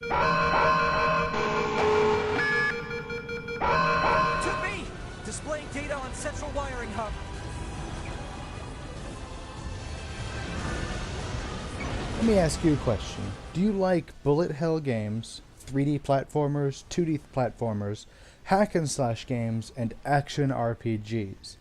2B! Displaying data on central wiring hub. Let me ask you a question. Do you like bullet hell games, 3D platformers, 2D platformers, hack and slash games, and action RPGs?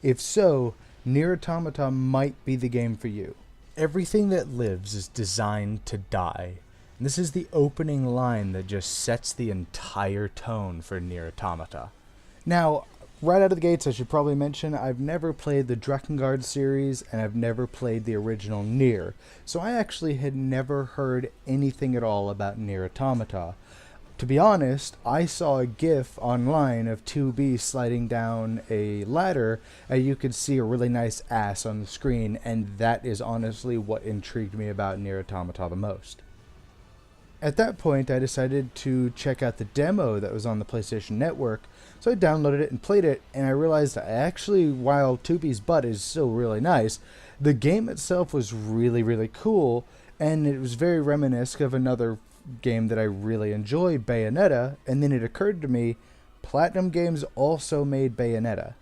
If so, Nier Automata might be the game for you. Everything that lives is designed to die. And this is the opening line that just sets the entire tone for Nier Automata. Now, right out of the gates, I should probably mention I've never played the Drakengard series, and I've never played the original Nier, so I actually had never heard anything at all about Nier Automata. To be honest, I saw a GIF online of 2B sliding down a ladder, and you could see a really nice ass on the screen, and that is honestly what intrigued me about Nier Automata the most. At that point, I decided to check out the demo that was on the PlayStation Network, so I downloaded it and played it, and I realized that actually, while 2B's butt is still really nice, the game itself was really cool, and it was very reminiscent of another game that I really enjoy, Bayonetta, and then it occurred to me, Platinum Games also made Bayonetta.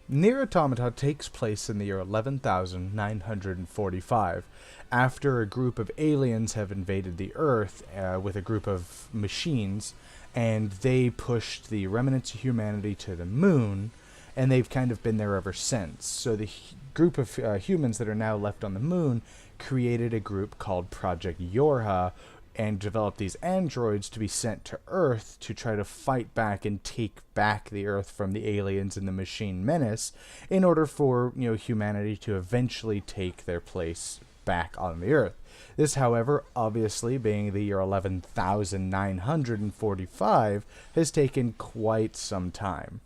Nier Automata takes place in the year 11,945, after a group of aliens have invaded the Earth with a group of machines, and they pushed the remnants of humanity to the moon, and they've kind of been there ever since. So the group of humans that are now left on the moon created a group called Project Yorha, and developed these androids to be sent to Earth to try to fight back and take back the Earth from the aliens and the machine menace in order for, humanity to eventually take their place back on the Earth. This, however, obviously being the year 11,945, has taken quite some time.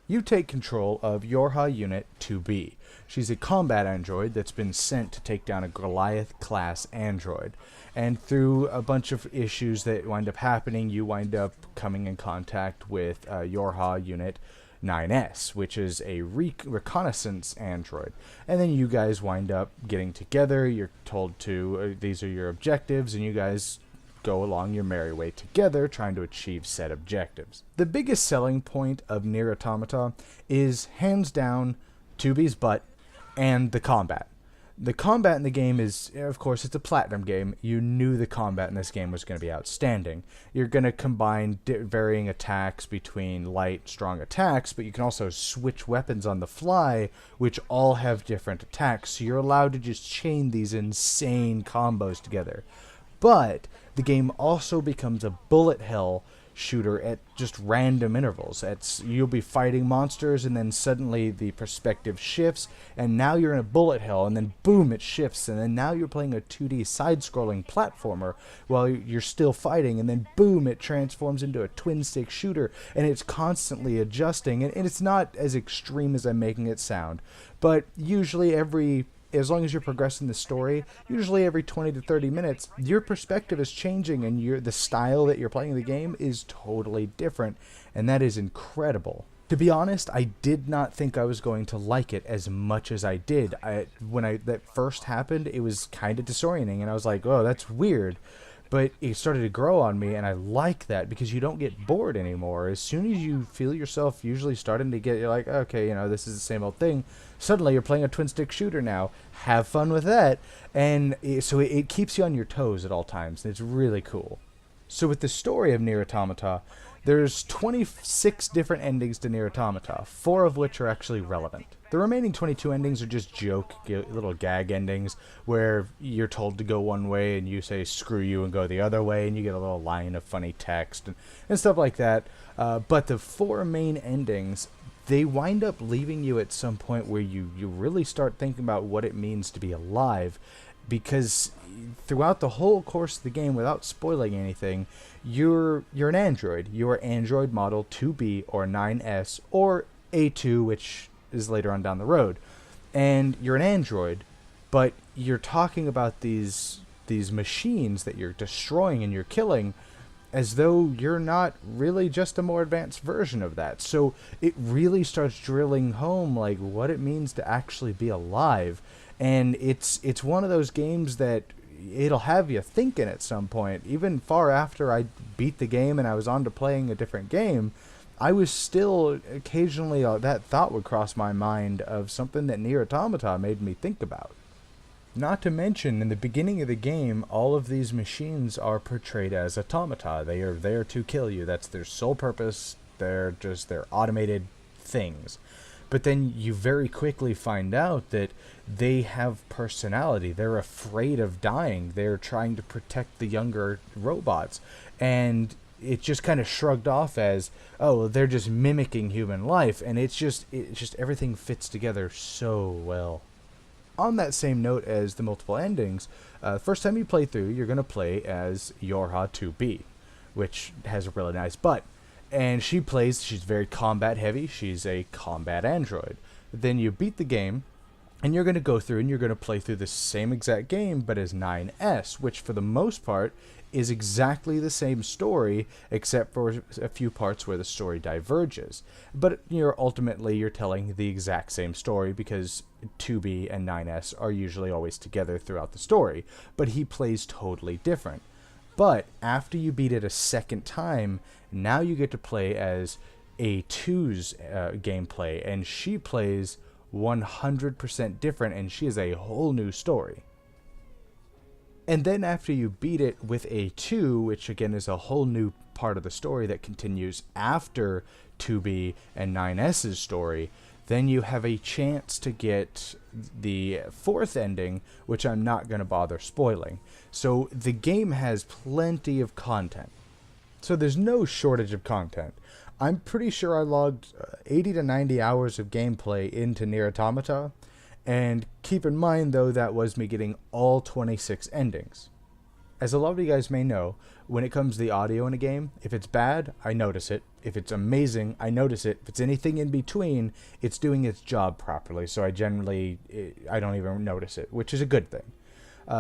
You take control of Yorha Unit 2B. She's a combat android that's been sent to take down a Goliath-class android. And through a bunch of issues that wind up happening, you wind up coming in contact with Yorha Unit 9S, which is a reconnaissance android. And then you guys wind up getting together. You're told to, these are your objectives, and you guys go along your merry way together trying to achieve said objectives. The biggest selling point of Nier Automata is hands down 2B's butt and the combat. The combat in the game is, of course, it's a Platinum game. You knew the combat in this game was going to be outstanding. You're going to combine varying attacks between light, strong attacks, but you can also switch weapons on the fly, which all have different attacks. So you're allowed to just chain these insane combos together. But the game also becomes a bullet hell shooter at just random intervals. You'll be fighting monsters, and then suddenly the perspective shifts, and now you're in a bullet hell, and then boom, it shifts, and then now you're playing a 2D side-scrolling platformer while you're still fighting, and then boom, it transforms into a twin-stick shooter, and it's constantly adjusting, and it's not as extreme as I'm making it sound, but usually as long as you're progressing the story, usually every 20 to 30 minutes, your perspective is changing, and the style that you're playing the game is totally different, and that is incredible. To be honest, I did not think I was going to like it as much as I did. When that first happened, it was kind of disorienting, and I was like, oh, that's weird. But it started to grow on me, and I like that because you don't get bored anymore. As soon as you feel yourself usually starting to you're like, okay, this is the same old thing. Suddenly you're playing a twin-stick shooter now. Have fun with that. And so it keeps you on your toes at all times, and it's really cool. So with the story of Nier Automata, there's 26 different endings to Nier Automata, 4 of which are actually relevant. The remaining 22 endings are just little gag endings where you're told to go one way and you say screw you and go the other way, and you get a little line of funny text and stuff like that. But the 4 main endings, they wind up leaving you at some point where you really start thinking about what it means to be alive, because throughout the whole course of the game, without spoiling anything, you're an android. You're android model 2B or 9S or A2, which is later on down the road. And you're an android, but you're talking about these machines that you're destroying and you're killing as though you're not really just a more advanced version of that. So it really starts drilling home like what it means to actually be alive. And it's one of those games that it'll have you thinking at some point. Even far after I beat the game and I was on to playing a different game, I was still occasionally that thought would cross my mind of something that Nier Automata made me think about. Not to mention, in the beginning of the game, all of these machines are portrayed as automata. They are there to kill you. That's their sole purpose. They're automated things. But then you very quickly find out that they have personality. They're afraid of dying. They're trying to protect the younger robots. And it just kind of shrugged off as, oh, they're just mimicking human life. And it's just everything fits together so well. On that same note as the multiple endings, first time you play through, you're going to play as Yorha 2B, which has a really nice butt. And she's very combat heavy. She's a combat android. Then you beat the game, and you're going to go through and you're going to play through the same exact game, but as 9S, which for the most part is exactly the same story, except for a few parts where the story diverges. But ultimately you're telling the exact same story, because 2B and 9S are usually always together throughout the story, but he plays totally different. But after you beat it a second time, now you get to play as A2's gameplay, and she plays 100% different, and she is a whole new story. And then after you beat it with A2, which again is a whole new part of the story that continues after 2B and 9S's story, then you have a chance to get the fourth ending, which I'm not going to bother spoiling. So the game has plenty of content. So there's no shortage of content. I'm pretty sure I logged 80 to 90 hours of gameplay into Nier Automata. And keep in mind, though, that was me getting all 26 endings. As a lot of you guys may know, when it comes to the audio in a game, if it's bad, I notice it. If it's amazing, I notice it. If it's anything in between, it's doing its job properly. So I don't even notice it, which is a good thing.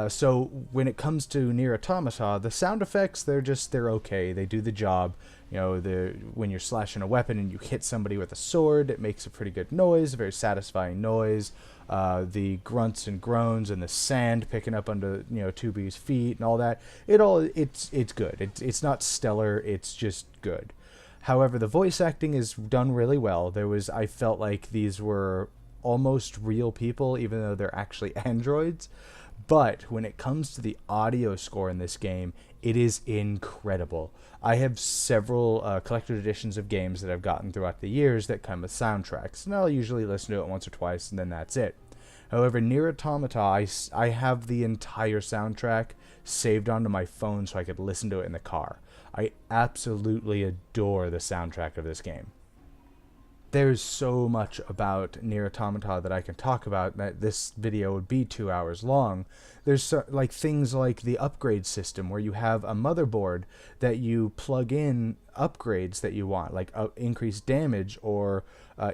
So when it comes to Nier Automata, the sound effects, they're okay. They do the job. When you're slashing a weapon and you hit somebody with a sword, it makes a pretty good noise, a very satisfying noise. The grunts and groans and the sand picking up under 2B's feet and all that, it's good. It's not stellar, it's just good. However, the voice acting is done really well. I felt like these were almost real people, even though they're actually androids. But when it comes to the audio score in this game, it is incredible. I have several collector's editions of games that I've gotten throughout the years that come with soundtracks, and I'll usually listen to it once or twice, and then that's it. However, Nier Automata, I have the entire soundtrack saved onto my phone so I could listen to it in the car. I absolutely adore the soundtrack of this game. There's so much about Nier Automata that I can talk about that this video would be 2 hours long. There's things like the upgrade system, where you have a motherboard that you plug in upgrades that you want, like increased damage or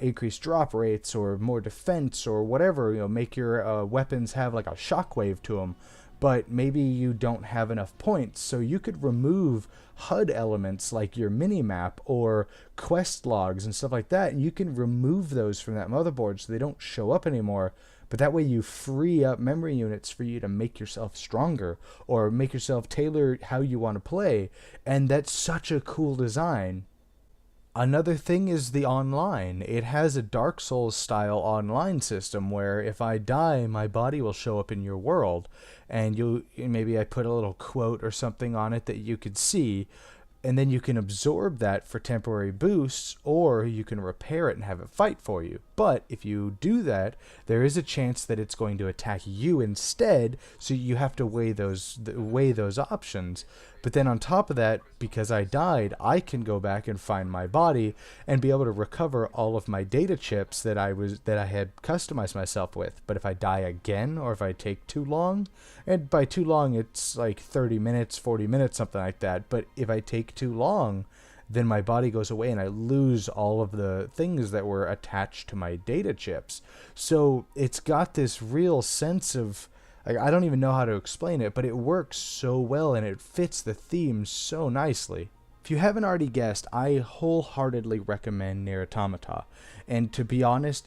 increased drop rates or more defense or whatever. Make your weapons have like a shockwave to them. But maybe you don't have enough points, so you could remove HUD elements like your mini-map or quest logs and stuff like that, and you can remove those from that motherboard so they don't show up anymore. But that way you free up memory units for you to make yourself stronger or make yourself tailor how you want to play, and that's such a cool design. Another thing is the online. It has a Dark Souls style online system where if I die, my body will show up in your world, and maybe I put a little quote or something on it that you could see, and then you can absorb that for temporary boosts, or you can repair it and have it fight for you. But if you do that, there is a chance that it's going to attack you instead, so you have to weigh those options. But then on top of that, because I died, I can go back and find my body and be able to recover all of my data chips that I had customized myself with. But if I die again, or if I take too long, and by too long it's like 30 minutes, 40 minutes, something like that. But if I take too long, then my body goes away and I lose all of the things that were attached to my data chips. So it's got this real sense of, I don't even know how to explain it, but it works so well and it fits the theme so nicely. If you haven't already guessed, I wholeheartedly recommend Nier Automata. And to be honest,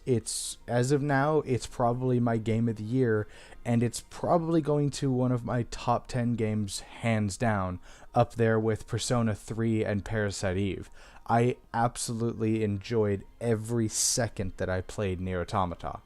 as of now, it's probably my game of the year. and it's probably going to one of my top 10 games hands down, up there with Persona 3 and Parasite Eve. I absolutely enjoyed every second that I played Nier Automata.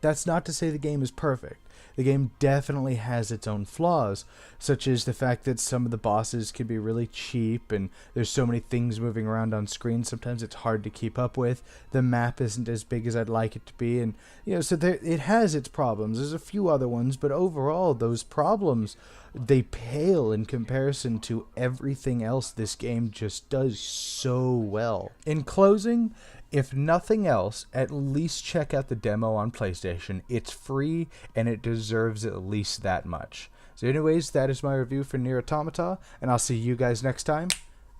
That's not to say the game is perfect. The game definitely has its own flaws, such as the fact that some of the bosses can be really cheap and there's so many things moving around on screen, sometimes it's hard to keep up with. The map isn't as big as I'd like it to be, and so it has its problems. There's a few other ones, but overall those problems, they pale in comparison to everything else this game just does so well. In closing, if nothing else, at least check out the demo on PlayStation. It's free, and it deserves at least that much. So anyways, that is my review for Nier Automata, and I'll see you guys next time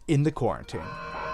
in the Quarantine.